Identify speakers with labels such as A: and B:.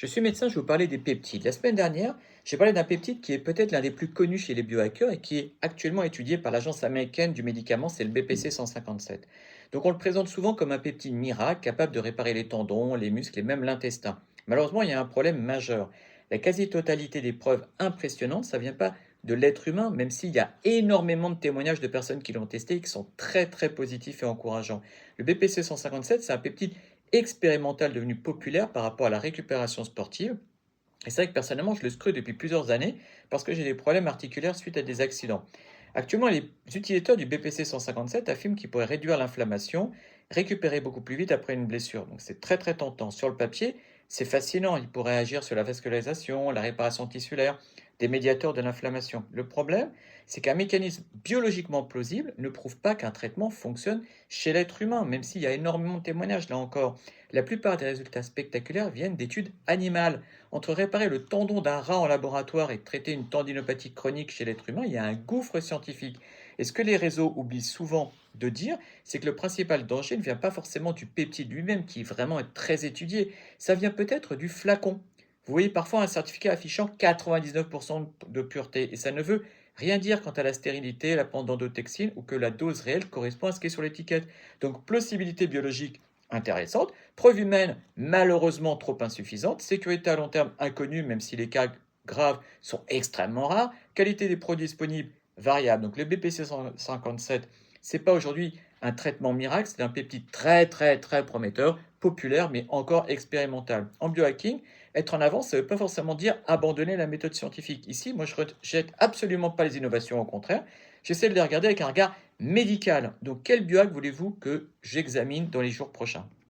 A: Je suis médecin, je vais vous parler des peptides. La semaine dernière, j'ai parlé d'un peptide qui est peut-être l'un des plus connus chez les biohackers et qui est actuellement étudié par l'agence américaine du médicament, c'est le BPC 157. Donc on le présente souvent comme un peptide miracle capable de réparer les tendons, les muscles et même l'intestin. Malheureusement, il y a un problème majeur. La quasi-totalité des preuves impressionnantes, ça vient pas de l'être humain, même s'il y a énormément de témoignages de personnes qui l'ont testé et qui sont très très positifs et encourageants. Le BPC 157, c'est un peptide expérimental devenu populaire par rapport à la récupération sportive. Et c'est vrai que personnellement, je le scrute depuis plusieurs années parce que j'ai des problèmes articulaires suite à des accidents. Actuellement, les utilisateurs du BPC 157 affirment qu'il pourrait réduire l'inflammation, récupérer beaucoup plus vite après une blessure. Donc c'est très très tentant. Sur le papier, c'est fascinant. Il pourrait agir sur la vascularisation, la réparation tissulaire, des médiateurs de l'inflammation. Le problème, c'est qu'un mécanisme biologiquement plausible ne prouve pas qu'un traitement fonctionne chez l'être humain, même s'il y a énormément de témoignages là encore. La plupart des résultats spectaculaires viennent d'études animales. Entre réparer le tendon d'un rat en laboratoire et traiter une tendinopathie chronique chez l'être humain, il y a un gouffre scientifique. Et ce que les réseaux oublient souvent de dire, c'est que le principal danger ne vient pas forcément du peptide lui-même, qui vraiment est très étudié. Ça vient peut-être du flacon. Vous voyez parfois un certificat affichant 99% de pureté, et ça ne veut rien dire quant à la stérilité, la d'endotoxine ou que la dose réelle correspond à ce qui est sur l'étiquette. Donc, plausibilité biologique intéressante, preuve humaine malheureusement trop insuffisante, sécurité à long terme inconnue même si les cas graves sont extrêmement rares, qualité des produits disponibles variable. Donc le BPC 157, c'est pas aujourd'hui un traitement miracle, c'est un peptide très très très prometteur, populaire mais encore expérimental. En biohacking, être en avance, ça ne veut pas forcément dire abandonner la méthode scientifique. Ici, moi je rejette absolument pas les innovations, au contraire, j'essaie de les regarder avec un regard médical. Donc quel biohack voulez-vous que j'examine dans les jours prochains?